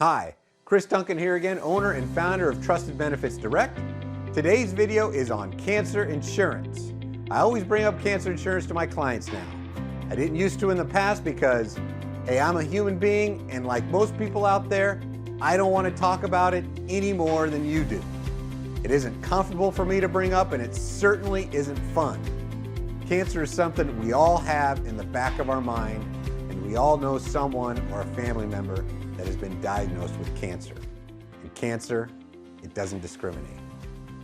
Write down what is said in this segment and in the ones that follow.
Hi, Chris Duncan here again, owner and founder of Trusted Benefits Direct. Today's video is on cancer insurance. I always bring up cancer insurance to my clients now. I didn't used to in the past because, hey, I'm a human being, and like most people out there, I don't want to talk about it any more than you do. It isn't comfortable for me to bring up, and it certainly isn't fun. Cancer is something we all have in the back of our mind, and we all know someone or a family member that has been diagnosed with cancer. And cancer, it doesn't discriminate.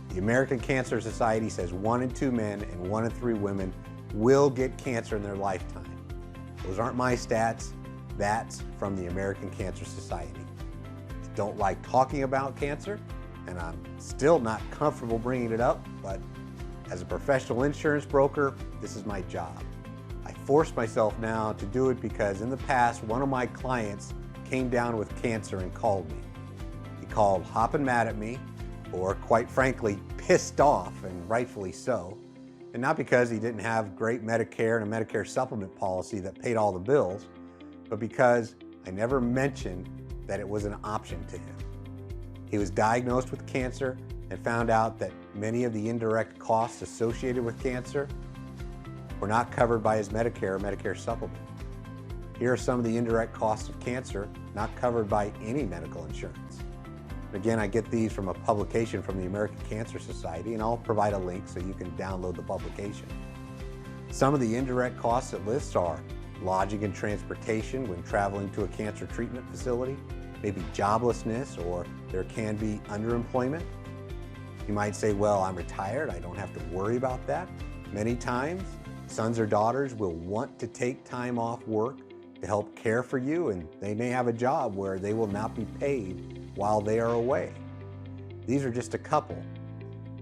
The American Cancer Society says 1 in 2 men and 1 in 3 women will get cancer in their lifetime. Those aren't my stats, that's from the American Cancer Society. I don't like talking about cancer, and I'm still not comfortable bringing it up, but as a professional insurance broker, this is my job. I force myself now to do it because in the past, one of my clients came down with cancer and called me. He called hopping mad at me, or quite frankly, pissed off, and rightfully so. And not because he didn't have great Medicare and a Medicare supplement policy that paid all the bills, but because I never mentioned that it was an option to him. He was diagnosed with cancer and found out that many of the indirect costs associated with cancer were not covered by his Medicare or Medicare supplement. Here are some of the indirect costs of cancer not covered by any medical insurance. Again, I get these from a publication from the American Cancer Society, and I'll provide a link so you can download the publication. Some of the indirect costs it lists are lodging and transportation when traveling to a cancer treatment facility, maybe joblessness, or there can be underemployment. You might say, well, I'm retired, I don't have to worry about that. Many times, sons or daughters will want to take time off work to help care for you, and they may have a job where they will not be paid while they are away. These are just a couple.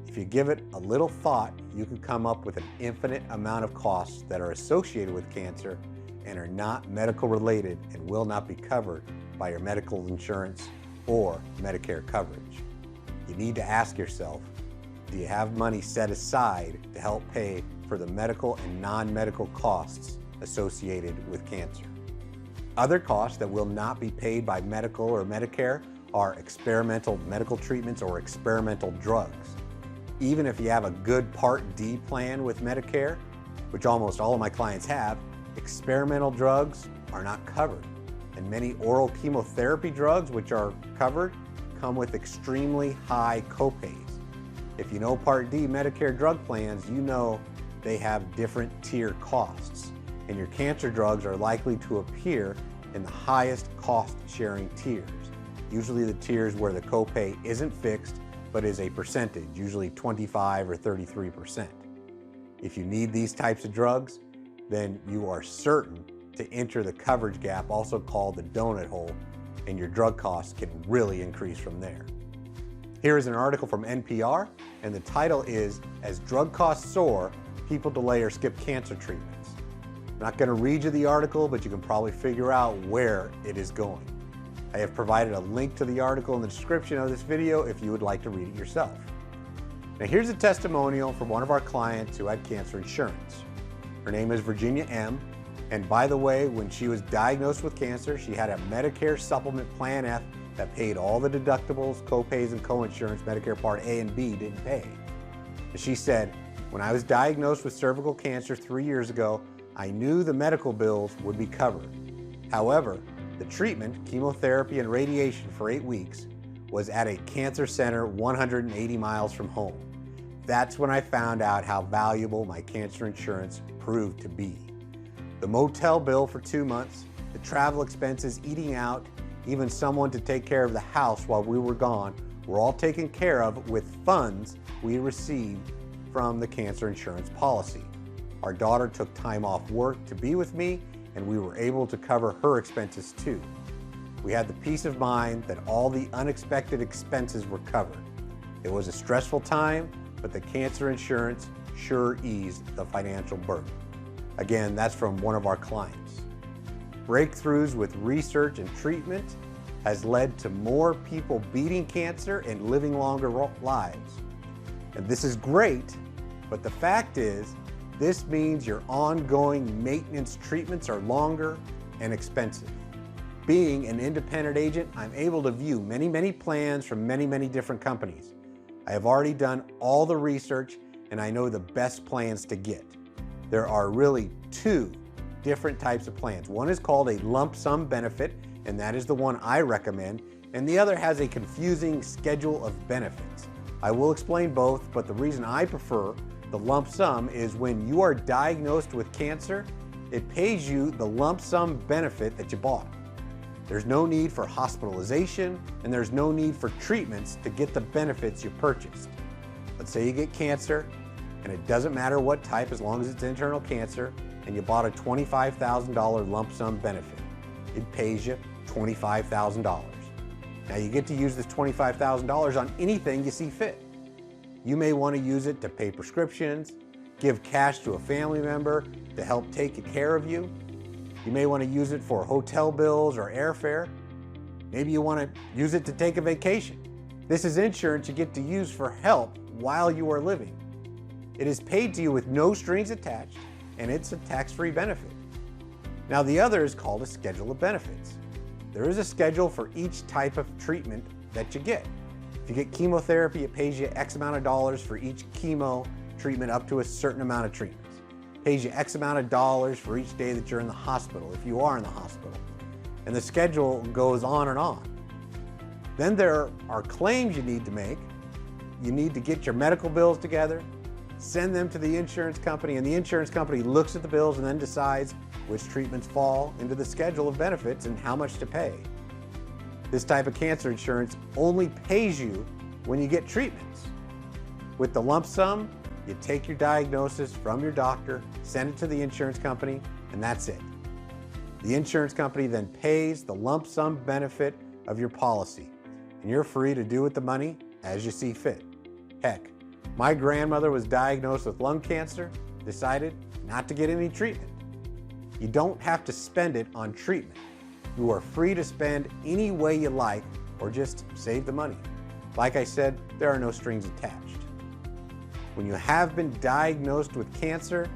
If you give it a little thought, you could come up with an infinite amount of costs that are associated with cancer and are not medical related and will not be covered by your medical insurance or Medicare coverage. You need to ask yourself, do you have money set aside to help pay for the medical and non-medical costs associated with cancer? Other costs that will not be paid by medical or Medicare are experimental medical treatments or experimental drugs. Even if you have a good Part D plan with Medicare, which almost all of my clients have, experimental drugs are not covered. And many oral chemotherapy drugs, which are covered, come with extremely high copays. If you know Part D Medicare drug plans, you know they have different tier costs, and your cancer drugs are likely to appear in the highest cost-sharing tiers, usually the tiers where the copay isn't fixed but is a percentage, usually 25 or 33%. If you need these types of drugs, then you are certain to enter the coverage gap, also called the donut hole, and your drug costs can really increase from there. Here is an article from NPR, and the title is, "As Drug Costs Soar, People Delay or Skip Cancer Treatments." I'm not going to read you the article, but you can probably figure out where it is going. I have provided a link to the article in the description of this video if you would like to read it yourself. Now here's a testimonial from one of our clients who had cancer insurance. Her name is Virginia M. And by the way, when she was diagnosed with cancer, she had a Medicare Supplement Plan F that paid all the deductibles, copays, and coinsurance Medicare Part A and B didn't pay. And she said, when I was diagnosed with cervical cancer 3 years ago, I knew the medical bills would be covered. However, the treatment, chemotherapy and radiation for 8 weeks, was at a cancer center 180 miles from home. That's when I found out how valuable my cancer insurance proved to be. The motel bill for 2 months, the travel expenses, eating out, even someone to take care of the house while we were gone, were all taken care of with funds we received from the cancer insurance policy. Our daughter took time off work to be with me, and we were able to cover her expenses too. We had the peace of mind that all the unexpected expenses were covered. It was a stressful time, but the cancer insurance sure eased the financial burden. Again, that's from one of our clients. Breakthroughs with research and treatment has led to more people beating cancer and living longer lives. And this is great, but the fact is, this means your ongoing maintenance treatments are longer and expensive. Being an independent agent, I'm able to view many plans from many different companies. I have already done all the research and I know the best plans to get. There are really two different types of plans. One is called a lump sum benefit, and that is the one I recommend, and the other has a confusing schedule of benefits. I will explain both, but the reason I prefer the lump sum is when you are diagnosed with cancer, it pays you the lump sum benefit that you bought. There's no need for hospitalization, and there's no need for treatments to get the benefits you purchased. Let's say you get cancer, and it doesn't matter what type as long as it's internal cancer, and you bought a $25,000 lump sum benefit. It pays you $25,000. Now you get to use this $25,000 on anything you see fit. You may want to use it to pay prescriptions, give cash to a family member to help take care of you. You may want to use it for hotel bills or airfare. Maybe you want to use it to take a vacation. This is insurance you get to use for help while you are living. It is paid to you with no strings attached, and it's a tax-free benefit. Now the other is called a schedule of benefits. There is a schedule for each type of treatment that you get. If you get chemotherapy, it pays you X amount of dollars for each chemo treatment up to a certain amount of treatments. It pays you X amount of dollars for each day that you're in the hospital, if you are in the hospital. And the schedule goes on and on. Then there are claims you need to make. You need to get your medical bills together, send them to the insurance company, and the insurance company looks at the bills and then decides which treatments fall into the schedule of benefits and how much to pay. This type of cancer insurance only pays you when you get treatments. With the lump sum, you take your diagnosis from your doctor, send it to the insurance company, and that's it. The insurance company then pays the lump sum benefit of your policy, and you're free to do with the money as you see fit. Heck, my grandmother was diagnosed with lung cancer, decided not to get any treatment. You don't have to spend it on treatment. You are free to spend any way you like or just save the money. Like I said, there are no strings attached. When you have been diagnosed with cancer,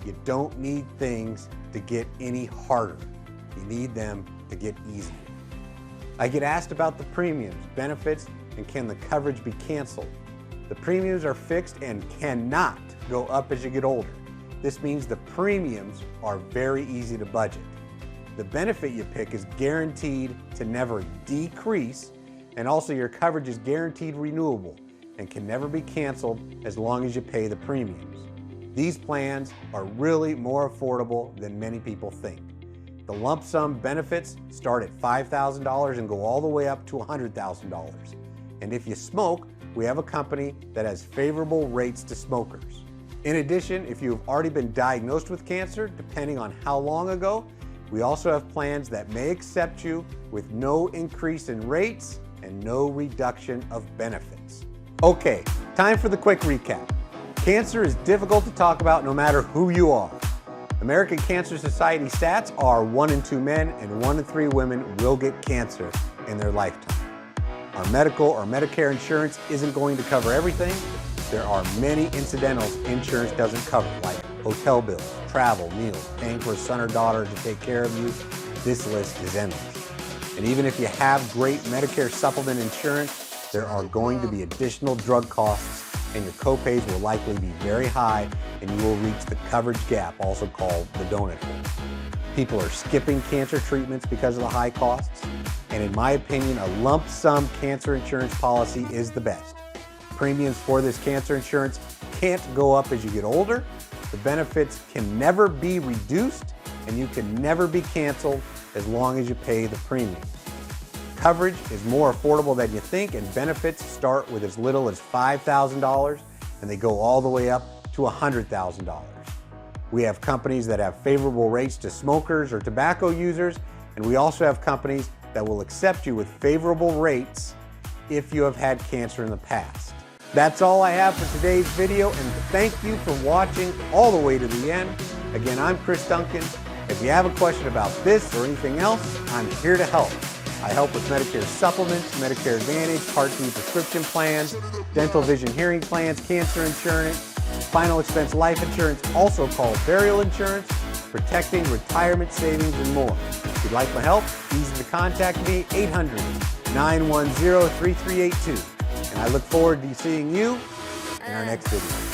you don't need things to get any harder. You need them to get easier. I get asked about the premiums, benefits, and can the coverage be canceled? The premiums are fixed and cannot go up as you get older. This means the premiums are very easy to budget. The benefit you pick is guaranteed to never decrease, and also your coverage is guaranteed renewable and can never be canceled as long as you pay the premiums. These plans are really more affordable than many people think. The lump sum benefits start at $5,000 and go all the way up to $100,000. And if you smoke, we have a company that has favorable rates to smokers. In addition, if you've already been diagnosed with cancer, depending on how long ago, we also have plans that may accept you with no increase in rates and no reduction of benefits. Okay, time for the quick recap. Cancer is difficult to talk about no matter who you are. American Cancer Society stats are 1 in 2 men and 1 in 3 women will get cancer in their lifetime. Our medical or Medicare insurance isn't going to cover everything. There are many incidentals insurance doesn't cover, like hotel bills, travel, meals, paying for a son or daughter to take care of you. This list is endless. And even if you have great Medicare supplement insurance, there are going to be additional drug costs, and your copays will likely be very high, and you will reach the coverage gap, also called the donut hole. People are skipping cancer treatments because of the high costs, and in my opinion, a lump sum cancer insurance policy is the best. Premiums for this cancer insurance can't go up as you get older. The benefits can never be reduced, and you can never be canceled as long as you pay the premium. Coverage is more affordable than you think, and benefits start with as little as $5,000, and they go all the way up to $100,000. We have companies that have favorable rates to smokers or tobacco users, and we also have companies that will accept you with favorable rates if you have had cancer in the past. That's all I have for today's video, and thank you for watching all the way to the end. Again, I'm Duncan. If you have a question about this or anything else, I'm here to help. I help with Medicare supplements, Medicare Advantage, Part D prescription plans, dental, vision, hearing plans, cancer insurance, final expense life insurance, also called burial insurance, protecting retirement savings, and more. If you'd like my help, easy to contact me, 800-910-3382. And I look forward to seeing you in our next video.